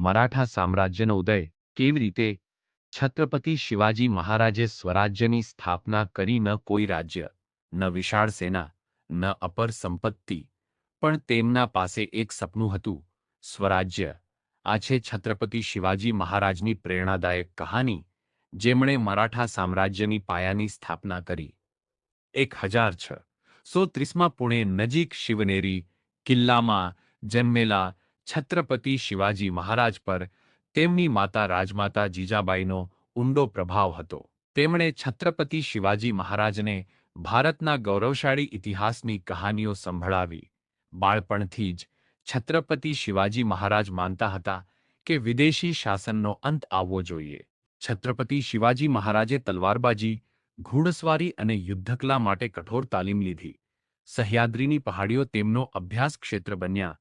મરાઠા સામ્રાજ્યનો ઉદય કેવી રીતે? છત્રપતિ શિવાજી મહારાજે સ્વરાજ્યની સ્થાપના કરી. ન કોઈ રાજ્ય, ન વિશાળ સેના, ન અપર સંપત્તિ, પણ તેમના પાસે એક સપનું હતું, સ્વરાજ્ય. આ છે છત્રપતિ શિવાજી મહારાજની પ્રેરણાદાયક કહાની, જેમણે મરાઠા સામ્રાજ્યની પાયાની સ્થાપના કરી. 1630માં પુણે નજીક શિવનેરી કિલ્લામાં જન્મેલા છત્રપતિ શિવાજી મહારાજ પર તેમની માતા રાજમાતા જીજાબાઈનો ઊંડો પ્રભાવ હતો. તેમણે છત્રપતિ શિવાજી મહારાજને ભારતના ગૌરવશાળી ઇતિહાસની કહાનીઓ સંભળાવી. બાળપણથી જ છત્રપતિ શિવાજી મહારાજ માનતા હતા કે વિદેશી શાસનનો અંત આવવો જોઈએ. છત્રપતિ શિવાજી મહારાજે તલવારબાજી, ઘોડસવારી અને યુદ્ધકલા માટે કઠોર તાલીમ લીધી. સહ્યાદ્રીની પહાડીઓ તેમનો અભ્યાસ ક્ષેત્ર બન્યા,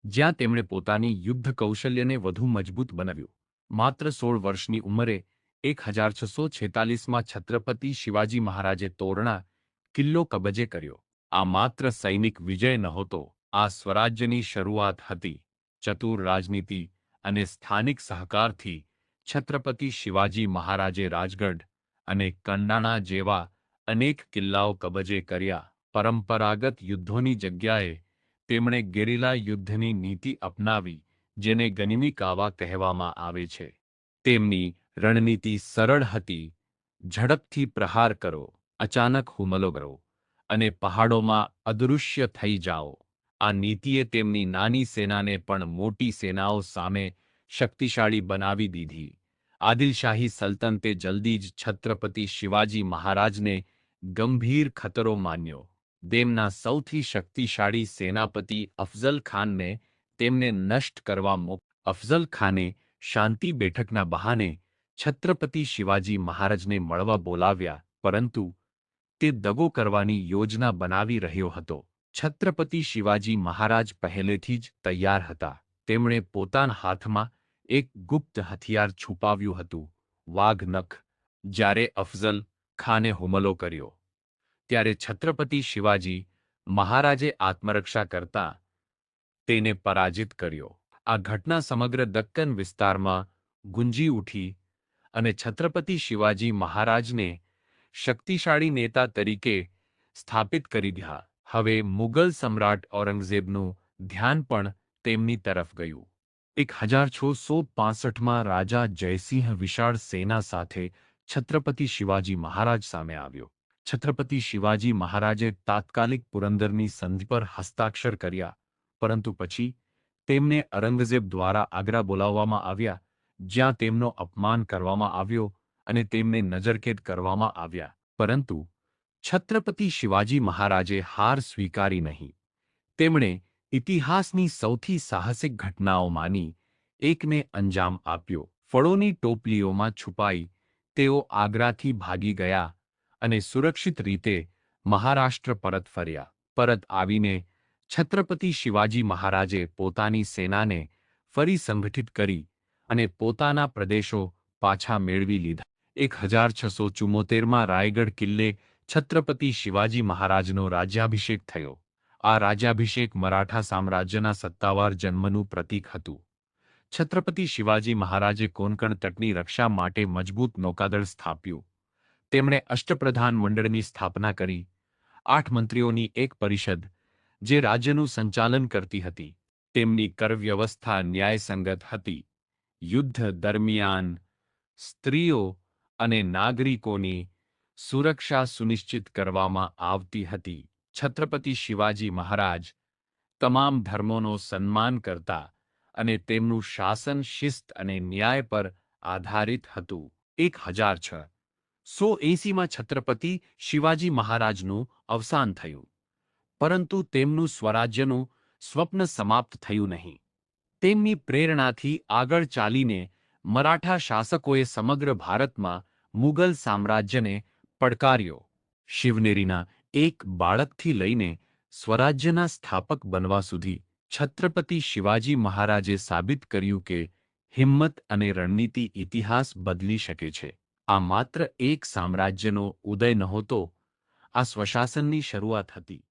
જ્યાં તેમણે પોતાની યુદ્ધ કૌશલ્યને વધુ મજબૂત બનાવ્યું. માત્ર 16 વર્ષની ઉંમરે 1646માં છત્રપતિ શિવાજી મહારાજે તોરણા કિલ્લો કબજે કર્યો. આ માત્ર સૈનિક વિજય નહોતો, આ સ્વરાજ્યની શરૂઆત હતી. ચતુર રાજનીતિ અને સ્થાનિક સહકારથી છત્રપતિ શિવાજી મહારાજે રાજગઢ અને કંડાણા જેવા અનેક કિલ્લાઓ કબજે કર્યા. પરંપરાગત યુદ્ધોની જગ્યાએ તેમણે ગેરિલા યુદ્ધની નીતિ અપનાવી, જેને ગનિમી કાવા કહેવામાં આવે છે. તેમની રણનીતિ સરળ હતી: ઝડપથી પ્રહાર કરો, અચાનક હુમલો કરો અને પહાડોમાં અદૃશ્ય થઈ જાઓ. આ નીતિએ તેમની નાની સેનાને પણ મોટી સેનાઓ સામે શક્તિશાળી બનાવી દીધી. આદિલશાહી સલ્તનતે જલ્દી જ છત્રપતિ શિવાજી મહારાજને ગંભીર ખતરો માન્યો. તેમના સૌથી શક્તિશાળી સેનાપતિ અફઝલ ખાનને તેમને નષ્ટ કરવા મોકલ્યા. અફઝલ ખાને શાંતિ બેઠકના બહાને છત્રપતિ શિવાજી મહારાજને મળવા બોલાવ્યા, પરંતુ તે દગો કરવાની યોજના બનાવી રહ્યો હતો. છત્રપતિ શિવાજી મહારાજ પહેલેથી જ તૈયાર હતા. તેમણે પોતાના હાથમાં એક ગુપ્ત હથિયાર છુપાવ્યું હતું, વાઘ નખ. જ્યારે અફઝલ ખાને હુમલો કર્યો, ત્યારે છત્રપતિ શિવાજી મહારાજે આત્મરક્ષા કરતા તેને પરાજિત કર્યો. આ ઘટના સમગ્ર દક્કન વિસ્તારમાં ગુંજી ઉઠી અને છત્રપતિ શિવાજી મહારાજને શક્તિશાળી નેતા તરીકે સ્થાપિત કરી દીધા. હવે મુગલ સમ્રાટ ઔરંગઝેબનું ધ્યાન પણ તેમની તરફ ગયું. 1665માં રાજા જયસિંહ વિશાળ સેના સાથે છત્રપતિ શિવાજી મહારાજ સામે આવ્યો. છત્રપતિ શિવાજી મહારાજે તાત્કાલિક પુરંદરની સંધિ પર હસ્તાક્ષર કર્યા, પરંતુ પછી તેમને ઔરંગઝેબ દ્વારા આગ્રા બોલાવવામાં આવ્યા, જ્યાં તેમનો અપમાન કરવામાં આવ્યો અને તેમને નજરકેદ કરવામાં આવ્યા. પરંતુ છત્રપતિ શિવાજી મહારાજે હાર સ્વીકારી નહીં. તેમણે ઇતિહાસની સૌથી સાહસિક ઘટનાઓમાંની એકને અંજામ આપ્યો. ફળોની ટોપલીઓમાં છુપાઈ તેઓ આગ્રાથી ભાગી ગયા અને સુરક્ષિત રીતે મહારાષ્ટ્ર પરત ફર્યા. પરત આવીને છત્રપતિ શિવાજી મહારાજે પોતાની સેનાને ફરી સંગઠિત કરી અને પોતાના પ્રદેશો પાછા મેળવી લીધા. 1674માં રાયગઢ કિલ્લે છત્રપતિ શિવાજી મહારાજનો રાજ્યાભિષેક થયો. આ રાજ્યાભિષેક મરાઠા સામ્રાજ્યના સત્તાવાર જન્મનું પ્રતીક હતું. છત્રપતિ શિવાજી મહારાજે કોંકણ તટની રક્ષા માટે મજબૂત નૌકાદળ સ્થાપ્યું. તેમણે અષ્ટપ્રધાન મંડળની સ્થાપના કરી, 8 મંત્રીઓની એક પરિષદ જે રાજ્યનું સંચાલન કરતી હતી. તેમની કર વ્યવસ્થા ન્યાયસંગત હતી. યુદ્ધ દરમિયાન સ્ત્રીઓ અને નાગરિકોની સુરક્ષા સુનિશ્ચિત કરવામાં આવતી હતી. છત્રપતિ શિવાજી મહારાજ તમામ ધર્મોનો સન્માન કરતા અને તેમનું શાસન શિસ્ત અને ન્યાય પર આધારિત હતું. 1680માં છત્રપતિ શિવાજી મહારાજનું અવસાન થયું, પરંતુ તેમનું સ્વરાજ્યનું સ્વપ્ન સમાપ્ત થયું નહીં. તેમની પ્રેરણાથી આગળ ચાલીને મરાઠા શાસકોએ સમગ્ર ભારતમાં મુગલ સામ્રાજ્યને પડકાર્યો. શિવનેરીના એક બાળકથી લઈને સ્વરાજ્યના સ્થાપક બનવા સુધી છત્રપતિ શિવાજી મહારાજે સાબિત કર્યું કે હિંમત અને રણનીતિ ઇતિહાસ બદલી શકે છે. આ માત્ર એક સામ્રાજ્યનો ઉદય નહોતો, આ સ્વશાસનની શરૂઆત હતી.